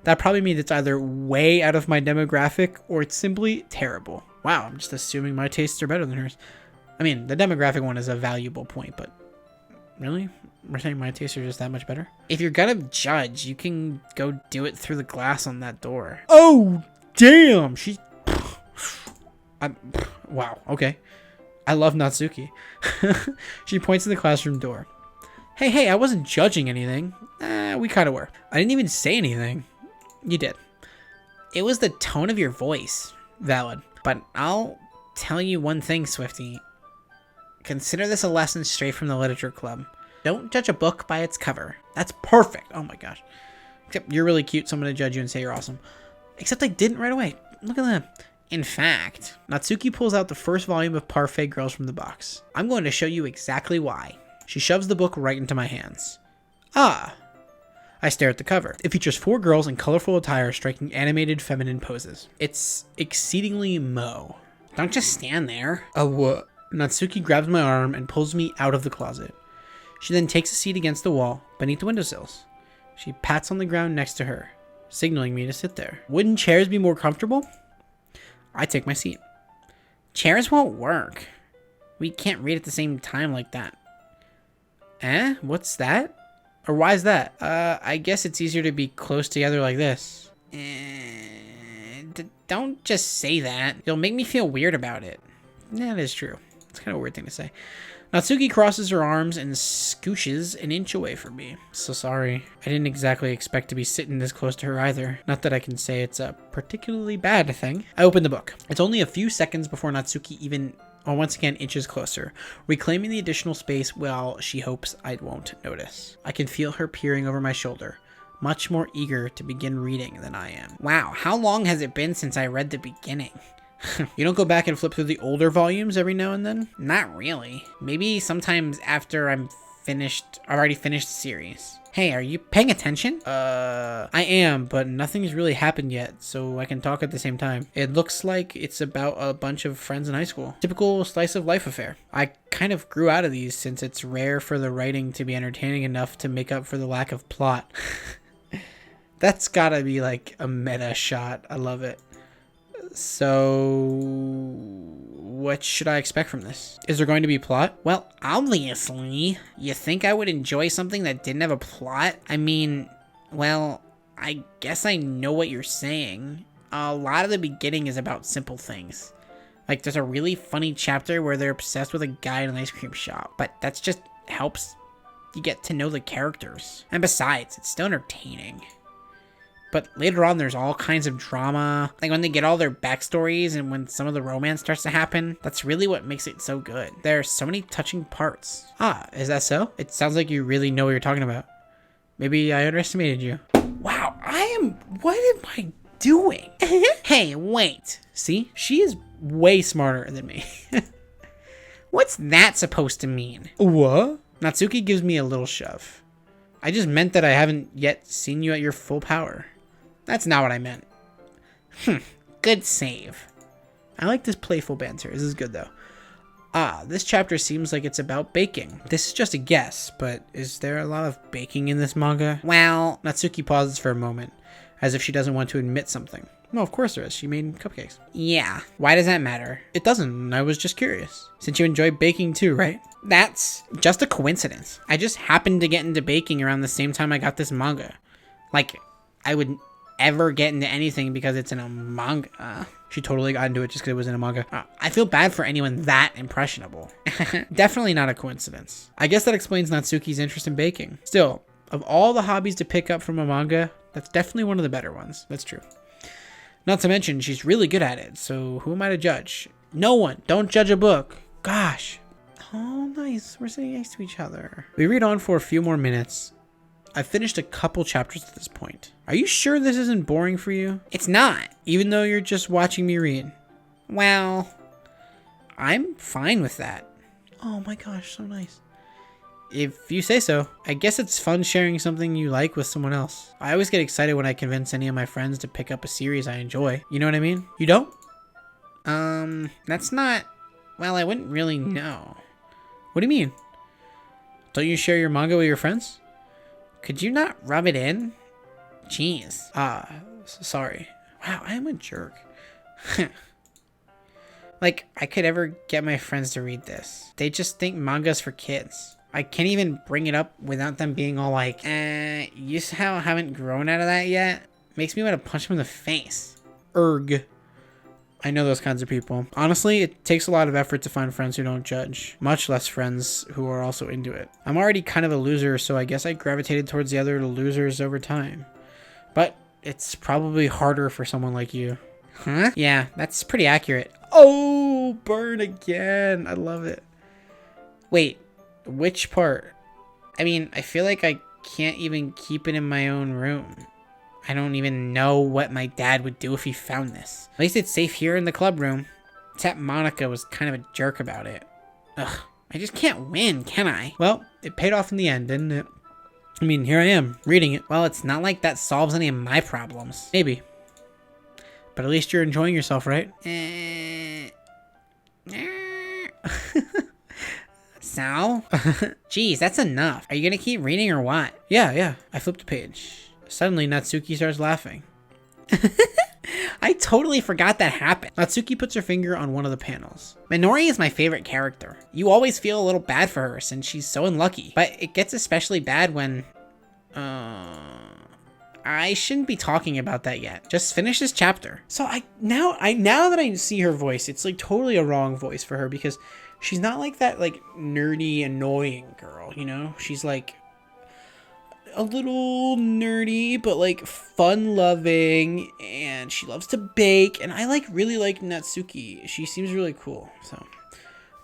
That probably means it's either way out of my demographic or it's simply terrible. Wow, I'm just assuming my tastes are better than hers. I mean, the demographic one is a valuable point, but really? We're saying my tastes are just that much better? If you're gonna judge, you can go do it through the glass on that door. Oh, damn! Wow, okay. I love Natsuki. She points to the classroom door. Hey, I wasn't judging anything. We kind of were. I didn't even say anything. You did. It was the tone of your voice. Valid. But I'll tell you one thing, Swifty. Consider this a lesson straight from the literature club. Don't judge a book by its cover. That's perfect. Oh my gosh. Except you're really cute, so I'm going to judge you and say you're awesome. Except I didn't right away. Look at that. In fact, Natsuki pulls out the first volume of Parfait Girls from the box. I'm going to show you exactly why. She shoves the book right into my hands. Ah. I stare at the cover. It features 4 girls in colorful attire striking animated feminine poses. It's exceedingly mo. Don't just stand there. What? Natsuki grabs my arm and pulls me out of the closet. She then takes a seat against the wall, beneath the windowsills. She pats on the ground next to her, signaling me to sit there. Wouldn't chairs be more comfortable? I take my seat. Chairs won't work. We can't read at the same time like that. What's that? Or why is that? I guess it's easier to be close together like this. Don't just say that. You'll make me feel weird about it. Yeah, that is true. It's kind of a weird thing to say. Natsuki crosses her arms and scooshes an inch away from me. So sorry. I didn't exactly expect to be sitting this close to her either. Not that I can say it's a particularly bad thing. I open the book. It's only a few seconds before Natsuki once again inches closer, reclaiming the additional space while she hopes I won't notice. I can feel her peering over my shoulder, much more eager to begin reading than I am. Wow, how long has it been since I read the beginning? You don't go back and flip through the older volumes every now and then? Not really. Maybe sometimes after I've already finished the series. Hey, are you paying attention? I am, but nothing's really happened yet, so I can talk at the same time. It looks like it's about a bunch of friends in high school. Typical slice of life affair. I kind of grew out of these since it's rare for the writing to be entertaining enough to make up for the lack of plot. That's gotta be like a meta shot. I love it. So, what should I expect from this? Is there going to be plot? Well, obviously. You think I would enjoy something that didn't have a plot? I mean, well, I guess I know what you're saying. A lot of the beginning is about simple things. Like, there's a really funny chapter where they're obsessed with a guy in an ice cream shop. But that's just helps you get to know the characters. And besides, it's still entertaining. But later on, there's all kinds of drama. Like when they get all their backstories and when some of the romance starts to happen. That's really what makes it so good. There are so many touching parts. Ah, is that so? It sounds like you really know what you're talking about. Maybe I underestimated you. Wow, what am I doing? Hey, wait. See? She is way smarter than me. What's that supposed to mean? What? Natsuki gives me a little shove. I just meant that I haven't yet seen you at your full power. That's not what I meant. Good save. I like this playful banter. This is good though. This chapter seems like it's about baking. This is just a guess, but is there a lot of baking in this manga? Well, Natsuki pauses for a moment, as if she doesn't want to admit something. No, of course there is. She made cupcakes. Yeah. Why does that matter? It doesn't. I was just curious. Since you enjoy baking too, right? That's just a coincidence. I just happened to get into baking around the same time I got this manga. Like, I would ever get into anything because it's in a manga. She totally got into it just because it was in a manga. I feel bad for anyone that impressionable. Definitely not a coincidence. I guess that explains Natsuki's interest in baking. Still, of all the hobbies to pick up from a manga, that's definitely one of the better ones. That's true. Not to mention, she's really good at it, so who am I to judge? No one. Don't judge a book. Gosh. Oh, nice. We're sitting next to each other. We read on for a few more minutes. I've finished a couple chapters at this point. Are you sure this isn't boring for you? It's not. Even though you're just watching me read? Well, I'm fine with that. Oh my gosh, so nice. If you say so. I guess it's fun sharing something you like with someone else. I always get excited when I convince any of my friends to pick up a series I enjoy. You know what I mean? You don't? That's not... Well, I wouldn't really know. What do you mean? Don't you share your manga with your friends? Could you not rub it in? Jeez. Sorry. Wow, I am a jerk. Like, I could ever get my friends to read this. They just think manga's for kids. I can't even bring it up without them being all like, you somehow haven't grown out of that yet? Makes me want to punch them in the face. Erg. I know those kinds of people. Honestly, it takes a lot of effort to find friends who don't judge, much less friends who are also into it. I'm already kind of a loser, so I guess I gravitated towards the other losers over time. But it's probably harder for someone like you. Huh? Yeah, that's pretty accurate. Oh, burn again. I love it. Wait, which part? I mean, I feel like I can't even keep it in my own room. I don't even know what my dad would do if he found this. At least it's safe here in the club room. Except Monica was kind of a jerk about it. Ugh, I just can't win, can I? Well, it paid off in the end, didn't it? I mean, here I am, reading it. Well, it's not like that solves any of my problems. Maybe. But at least you're enjoying yourself, right? Sal? Jeez, that's enough. Are you gonna keep reading or what? Yeah. I flipped a page. Suddenly, Natsuki starts laughing. I totally forgot that happened. Natsuki puts her finger on one of the panels. Minori is my favorite character. You always feel a little bad for her since she's so unlucky. But it gets especially bad when... I shouldn't be talking about that yet. Just finish this chapter. So now that I see her voice, it's like totally a wrong voice for her because she's not like that like nerdy, annoying girl, you know? She's like a little nerdy, but like fun loving, and she loves to bake, and I really like Natsuki. She seems really cool. So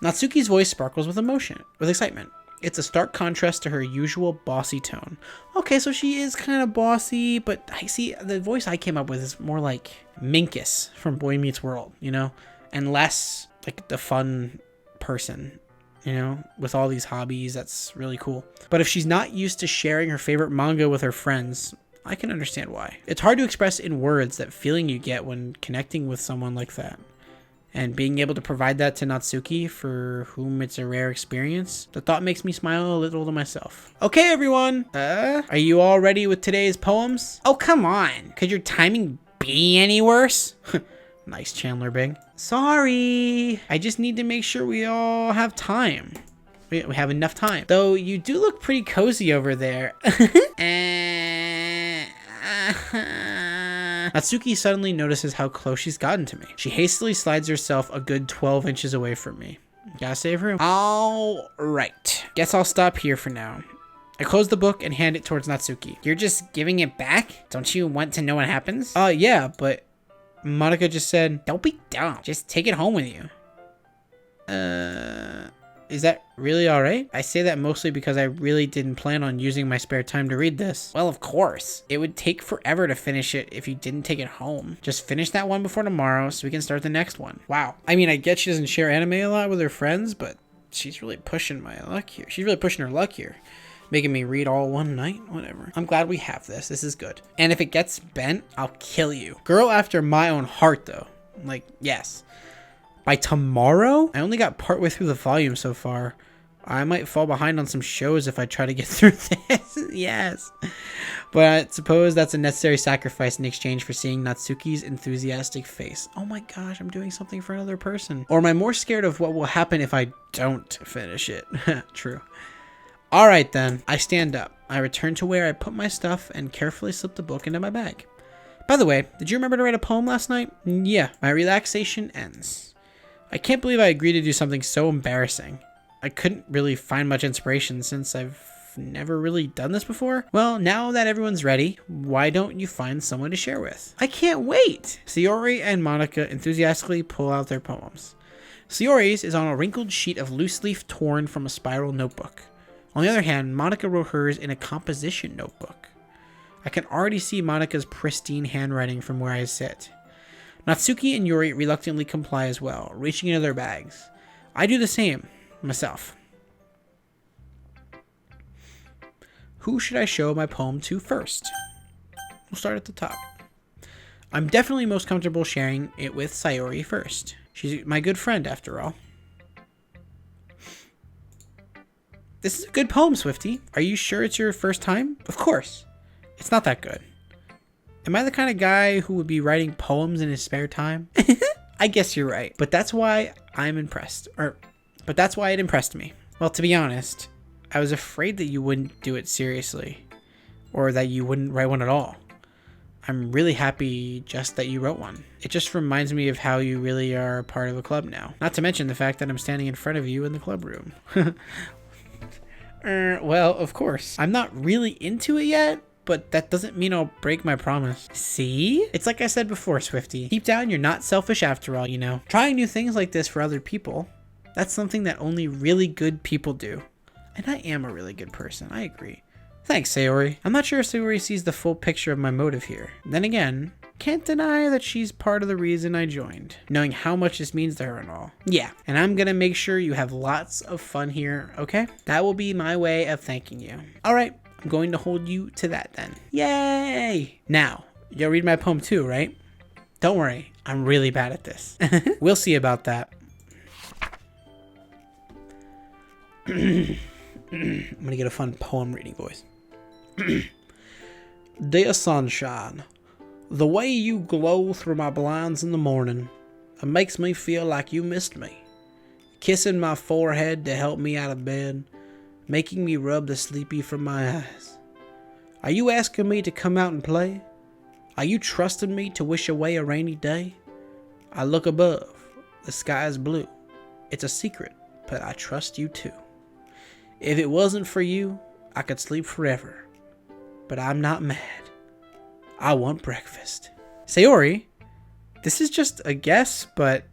Natsuki's voice sparkles with emotion, with excitement. It's a stark contrast to her usual bossy tone. Okay, so she is kind of bossy, but I see the voice I came up with is more like Minkus from Boy Meets World, you know, and less like the fun person you know, with all these hobbies. That's really cool. But if she's not used to sharing her favorite manga with her friends, I can understand why. It's hard to express in words that feeling you get when connecting with someone like that. And being able to provide that to Natsuki, for whom it's a rare experience, the thought makes me smile a little to myself. Okay, everyone. Are you all ready with today's poems? Oh, come on. Could your timing be any worse? Nice, Chandler Bing. Sorry. I just need to make sure we all have time. We have enough time. Though you do look pretty cozy over there. Natsuki suddenly notices how close she's gotten to me. She hastily slides herself a good 12 inches away from me. Gotta save room. All right. Guess I'll stop here for now. I close the book and hand it towards Natsuki. You're just giving it back? Don't you want to know what happens? Yeah, but Monica just said, don't be dumb. Just take it home with you. Is that really alright? I say that mostly because I really didn't plan on using my spare time to read this. Well, of course. It would take forever to finish it if you didn't take it home. Just finish that one before tomorrow so we can start the next one. Wow. I mean, I get she doesn't share anime a lot with her friends, but she's really pushing my luck here. She's really pushing her luck here. Making me read all one night, whatever. I'm glad we have this. This is good. And if it gets bent, I'll kill you. Girl after my own heart, though. Like, yes. By tomorrow? I only got partway through the volume so far. I might fall behind on some shows if I try to get through this. Yes. But I suppose that's a necessary sacrifice in exchange for seeing Natsuki's enthusiastic face. Oh my gosh, I'm doing something for another person. Or am I more scared of what will happen if I don't finish it? True. Alright then, I stand up. I return to where I put my stuff and carefully slip the book into my bag. By the way, did you remember to write a poem last night? Yeah, my relaxation ends. I can't believe I agreed to do something so embarrassing. I couldn't really find much inspiration since I've never really done this before. Well, now that everyone's ready, why don't you find someone to share with? I can't wait! Sayori and Monica enthusiastically pull out their poems. Sayori's is on a wrinkled sheet of loose leaf torn from a spiral notebook. On the other hand, Monica wrote hers in a composition notebook. I can already see Monica's pristine handwriting from where I sit. Natsuki and Yuri reluctantly comply as well, reaching into their bags. I do the same, myself. Who should I show my poem to first? We'll start at the top. I'm definitely most comfortable sharing it with Sayori first. She's my good friend, after all. This is a good poem, Swifty. Are you sure it's your first time? Of course. It's not that good. Am I the kind of guy who would be writing poems in his spare time? I guess you're right. But that's why I'm impressed. But that's why it impressed me. Well, to be honest, I was afraid that you wouldn't do it seriously. Or that you wouldn't write one at all. I'm really happy just that you wrote one. It just reminds me of how you really are a part of a club now. Not to mention the fact that I'm standing in front of you in the club room. Well, of course. I'm not really into it yet, but that doesn't mean I'll break my promise. See? It's like I said before, Swifty. Deep down, you're not selfish after all, you know. Trying new things like this for other people, that's something that only really good people do. And I am a really good person, I agree. Thanks, Sayori. I'm not sure if Sayori sees the full picture of my motive here. Then again, can't deny that she's part of the reason I joined, knowing how much this means to her and all. Yeah, and I'm gonna make sure you have lots of fun here, okay? That will be my way of thanking you. Alright, I'm going to hold you to that then. Yay! Now, you'll read my poem too, right? Don't worry, I'm really bad at this. We'll see about that. I'm gonna get a fun poem reading voice. Dear sunshine, the way you glow through my blinds in the morning, it makes me feel like you missed me. Kissing my forehead to help me out of bed, making me rub the sleepy from my eyes. Are you asking me to come out and play? Are you trusting me to wish away a rainy day? I look above, the sky is blue. It's a secret, but I trust you too. If it wasn't for you, I could sleep forever. But I'm not mad. I want breakfast. Sayori, this is just a guess, but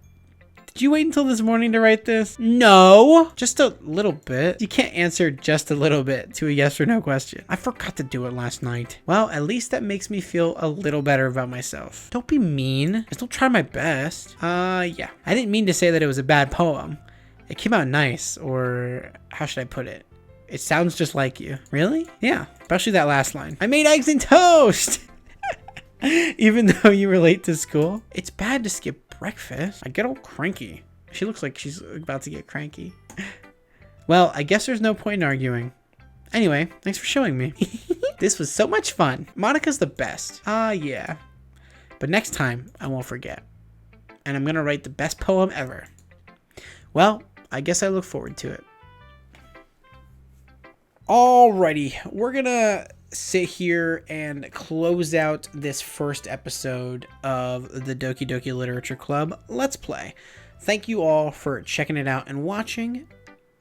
did you wait until this morning to write this? No, just a little bit. You can't answer just a little bit to a yes or no question. I forgot to do it last night. Well, at least that makes me feel a little better about myself. Don't be mean. I still try my best. Yeah. I didn't mean to say that it was a bad poem. It came out nice, or how should I put it? It sounds just like you. Really? Yeah, especially that last line. I made eggs and toast! Even though you were late to school. It's bad to skip breakfast. I get all cranky. She looks like she's about to get cranky. Well, I guess there's no point in arguing. Anyway, thanks for showing me. This was so much fun. Monica's the best. Yeah. But next time, I won't forget. And I'm gonna write the best poem ever. Well, I guess I look forward to it. Alrighty, we're gonna sit here and close out this first episode of the Doki Doki Literature Club Let's Play. Thank you all for checking it out and watching.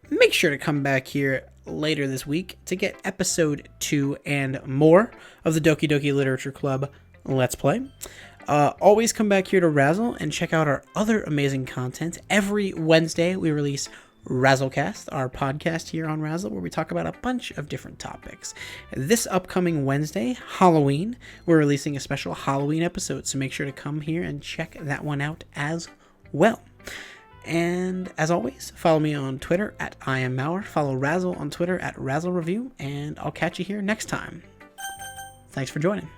Make sure to come back here later this week to get episode 2 and more of the Doki Doki Literature Club Let's Play. Always come back here to Razzle and check out our other amazing content. Every Wednesday we release RazzleCast, our podcast here on Razzle, where we talk about a bunch of different topics. This upcoming Wednesday, Halloween, we're releasing a special Halloween episode, so make sure to come here and check that one out as well. And as always, follow me on Twitter at IamMauer, follow Razzle on Twitter at RazzleReview, and I'll catch you here next time. Thanks for joining.